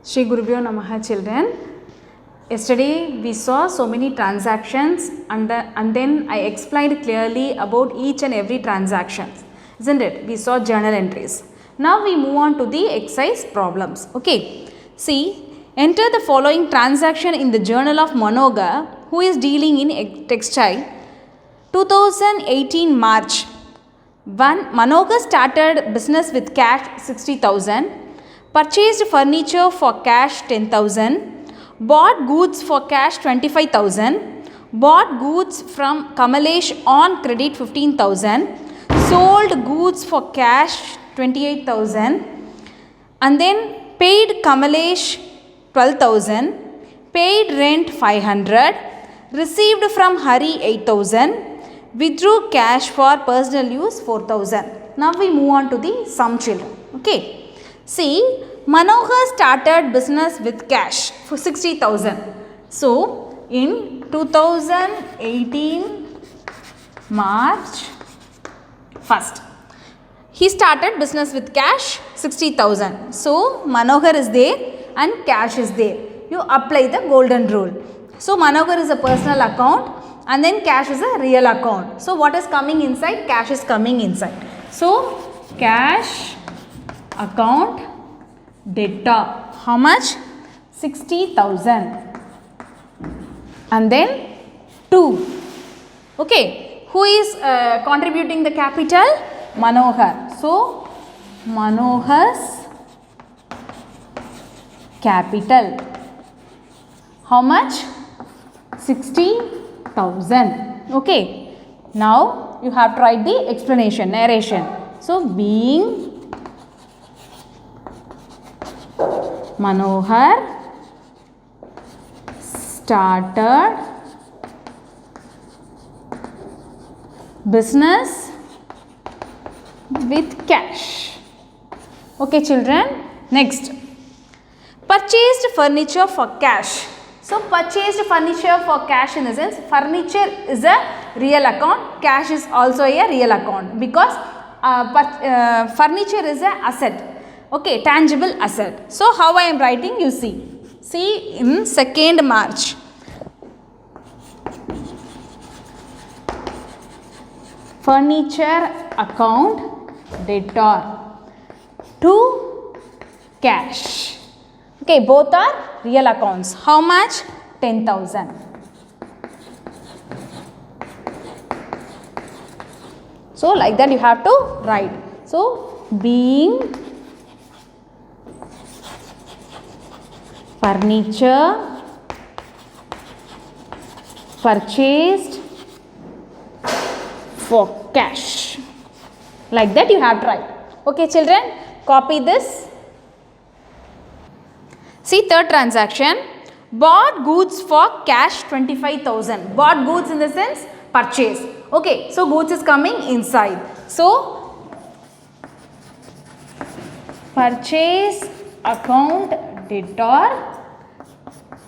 Shri Gurubhyo Namaha children. Yesterday we saw so many transactions and then I explained clearly about each and every transaction, isn't it? We saw journal entries. Now we move on to the exercise problems. Okay. See, enter the following transaction in the journal of Manoga, who is dealing in textile. 2018 March. Manoga started business with cash 60,000, purchased furniture for cash 10,000, bought goods for cash 25,000, bought goods from Kamalesh on credit 15,000, sold goods for cash 28,000, and then paid Kamalesh 12,000, paid rent 500, received from Hari 8,000, withdrew cash for personal use 4,000. Now we move on to the sum children. Okay. See, Manohar started business with cash for 60,000. So, in 2018 March 1st, he started business with cash 60,000. So, Manohar is there and cash is there. You apply the golden rule. So, Manohar is a personal account and then cash is a real account. So, what is coming inside? Cash is coming inside. So, cash account debtor. How much? 60,000. And then 2. Okay. Who is contributing the capital? Manohar. So, Manohar's capital. How much? 60,000. Okay. Now, you have to write the explanation, narration. So, being Manohar started business with cash. Okay, children. Next, purchased furniture for cash. So, purchased furniture for cash in the sense furniture is a real account, cash is also a real account because furniture is a asset. Okay, tangible asset. So, how I am writing you see. See in 2nd March. Furniture account debtor to cash. Okay, both are real accounts. How much? 10,000. So, like that you have to write. So, being furniture purchased for cash. Like that you have to write. Okay, children, copy this. See, third transaction, bought goods for cash 25,000. Bought goods in the sense purchase. Okay, so goods is coming inside. So, purchase account debtor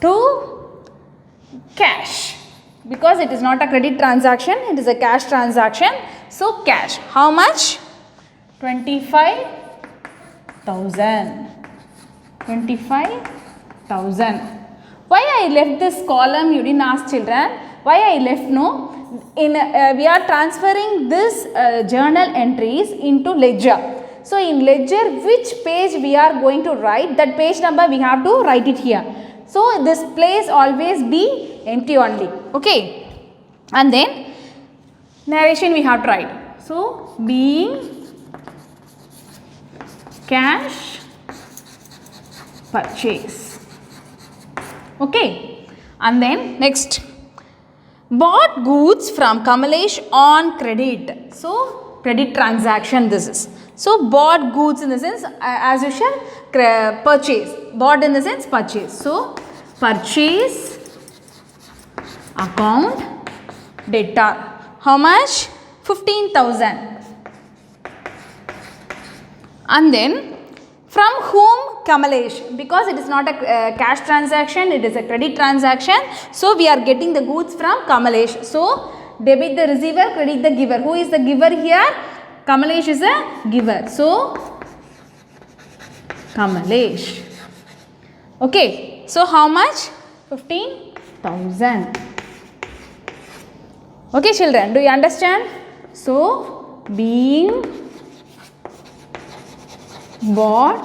to cash because it is not a credit transaction, it is a cash transaction. So, cash. How much? 25,000. 25,000. Why I left this column? You didn't ask children. Why I left? No. In we are transferring this journal entries into ledger. So, in ledger which page we are going to write, that page number we have to write it here. So, this place always be empty only. Okay. And then narration we have to write. So, being cash purchase. Okay. And then next, bought goods from Kamalesh on credit. So, credit transaction this is. So, bought goods in the sense as usual purchase. Bought in the sense purchase. So, purchase account debtor. How much? 15,000. And then from whom? Kamalesh, because it is not a cash transaction, it is a credit transaction. So, we are getting the goods from Kamalesh. So, debit the receiver, credit the giver. Who is the giver here? Kamalesh is a giver. So, Kamalesh. Okay, so how much? 15,000. Okay children, do you understand? So, being bought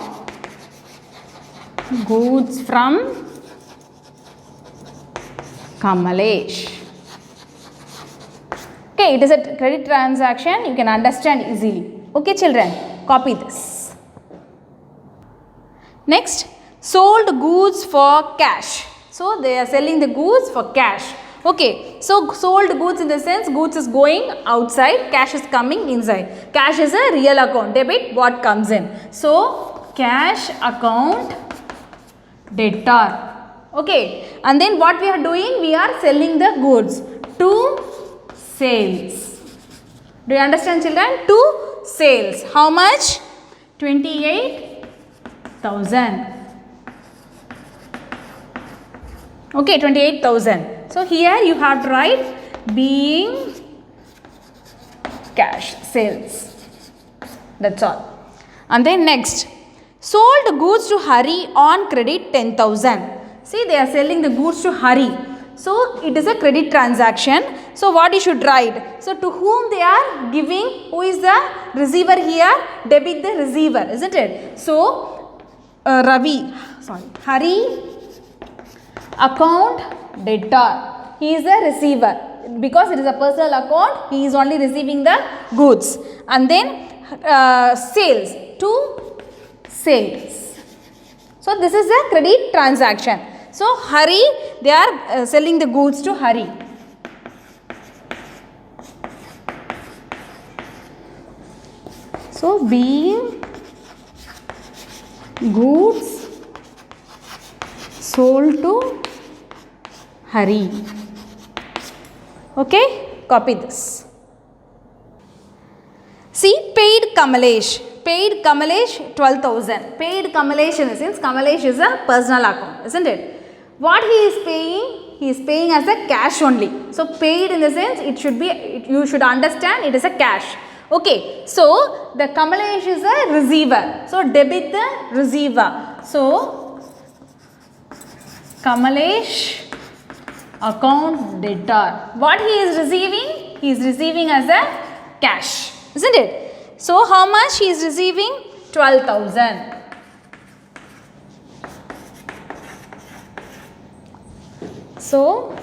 goods from Kamalesh. Okay, it is a credit transaction, you can understand easily. Okay children, copy this. Next, sold goods for cash. So, they are selling the goods for cash. Okay, so sold goods in the sense goods is going outside, cash is coming inside. Cash is a real account, debit what comes in. So, cash account debtor. Okay, and then what we are doing? We are selling the goods to sales. Do you understand children? To sales. How much? 28,000. Okay, 28,000. So, here you have to write being cash sales. That's all. And then next, sold goods to Hari on credit 10,000. See, they are selling the goods to Hari. So, it is a credit transaction. So, what you should write? So, to whom they are giving? Who is the receiver here? Debit the receiver, isn't it? So, Hari account debtor. He is the receiver. Because it is a personal account, he is only receiving the goods. And then sales to sales. So, this is a credit transaction. So, Hari, they are selling the goods to Hari. So, being goods sold to Hari. Okay, copy this. See, paid Kamalesh. Paid Kamalesh 12,000. Paid Kamalesh in the sense Kamalesh is a personal account, isn't it? What he is paying? He is paying as a cash only. So, paid in the sense it should be, you should understand it is a cash. Okay, so the Kamalesh is a receiver. So, debit the receiver. So, Kamalesh account debtor. What he is receiving? He is receiving as a cash, isn't it? So, how much he is receiving? 12,000. So,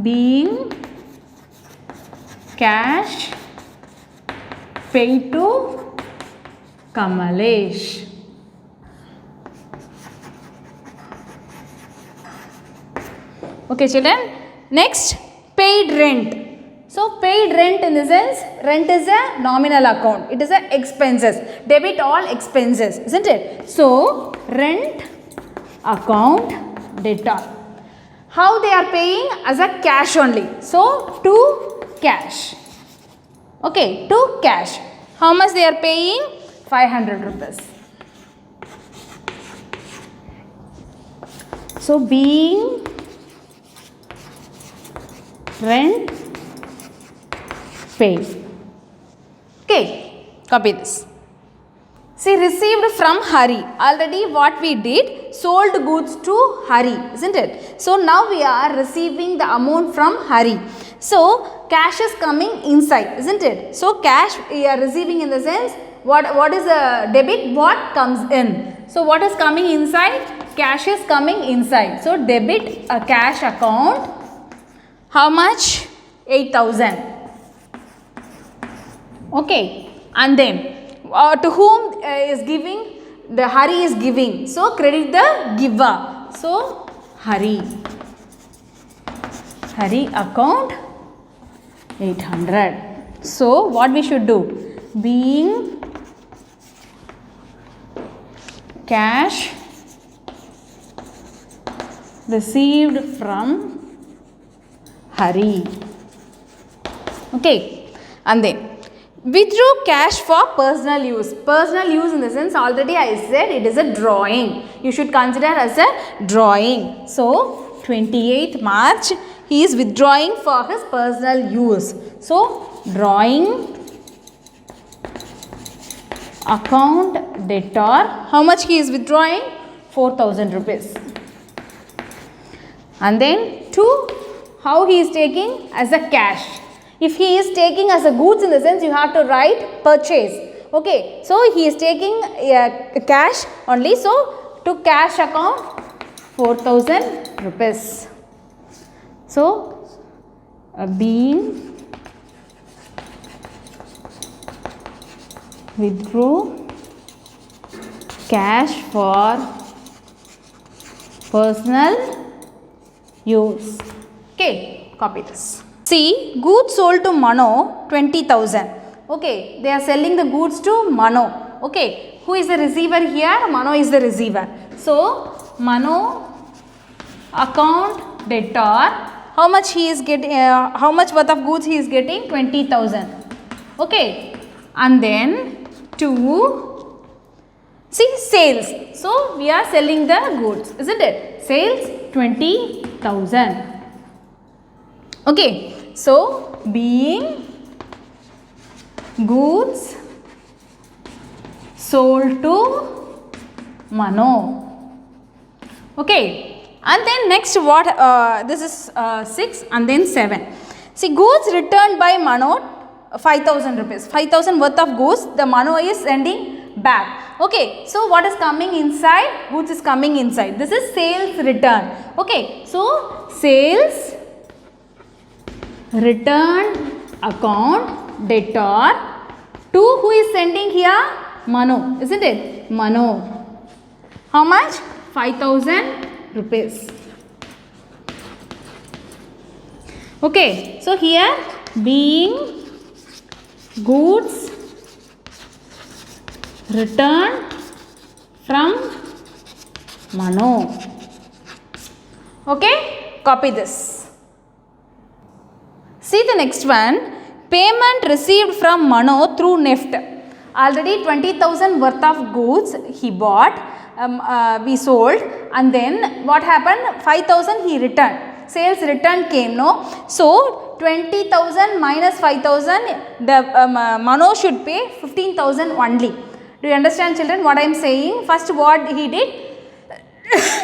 being cash paid to Kamalesh. Okay children, next paid rent. So, paid rent in the sense, rent is a nominal account, it is a expenses, debit all expenses, isn't it? So, rent account debtor. How they are paying? As a cash only. So, to cash. Okay, to cash. How much they are paying? 500 rupees. So, being rent paid. Okay, copy this. See, received from Hari. Already what we did, sold goods to Hari, isn't it? So, now we are receiving the amount from Hari. So, cash is coming inside, isn't it? So, cash we are receiving in the sense, what is a debit? What comes in? So, what is coming inside? Cash is coming inside. So, debit a cash account. How much? 8,000. Okay, and then to whom is giving? The Hari is giving. So, credit the giver. So, Hari. Hari account 800. So, what we should do? Being cash received from Hari. Okay, and then withdrew cash for personal use. Personal use in the sense already I said it is a drawing. You should consider as a drawing. So, 28th March he is withdrawing for his personal use. So, drawing account debtor. How much he is withdrawing? 4,000 rupees. And then 2, how he is taking as a cash. If he is taking as a goods, in the sense you have to write purchase. Okay, so he is taking cash only, so to cash account 4,000 rupees. So being withdrew cash for personal use. Okay, copy this. See, goods sold to Mano 20,000. Okay, they are selling the goods to Mano. Okay, who is the receiver here? Mano is the receiver. So, Mano account debtor. How much he is getting? How much worth of goods he is getting? 20,000. Okay, and then 2. See, sales. So, we are selling the goods, isn't it? Sales 20,000. Okay, so being goods sold to Mano. Okay, and then next what? This is 6 and then 7. See, goods returned by Mano 5,000 rupees. 5,000 worth of goods the Mano is sending back. Okay, so what is coming inside? Goods is coming inside. This is sales return. Okay, so sales return account debtor to who is sending here? Mano, isn't it? Mano. How much? 5,000 rupees. Okay, so here being goods returned from Mano. Okay, copy this. See the next one, payment received from Mano through NEFT. Already 20,000 worth of goods he bought, we sold, and then what happened? 5,000 he returned. Sales return came, no? So 20,000 minus 5,000, the Mano should pay 15,000 only. Do you understand, children, what I am saying? First what he did?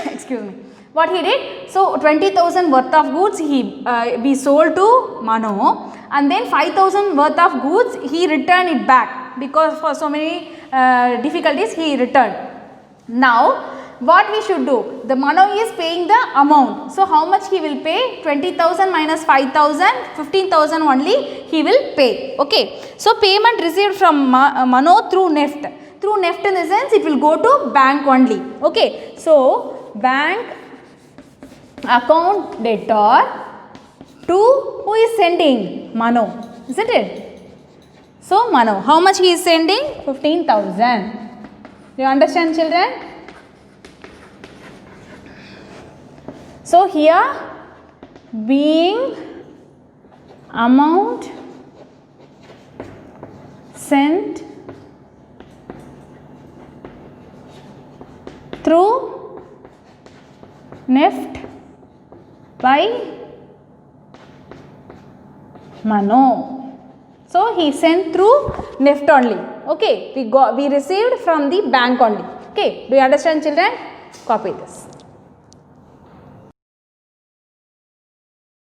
Excuse me. What he did? So 20,000 worth of goods we sold to Mano, and then 5,000 worth of goods he returned it back because for so many difficulties he returned. Now what we should do? The Mano is paying the amount. So how much he will pay? 20,000 minus 5,000, 15,000 only he will pay. Okay. So payment received from Mano through NEFT. Through NEFT in the sense it will go to bank only. Okay. So bank account debtor to who is sending? Mano, isn't it? So Mano, how much he is sending? 15,000. Do you understand, children? So here being amount sent through NEFT by Mano. So he sent through NEFT only. Okay, we received from the bank only. Okay, do you understand, children? Copy this.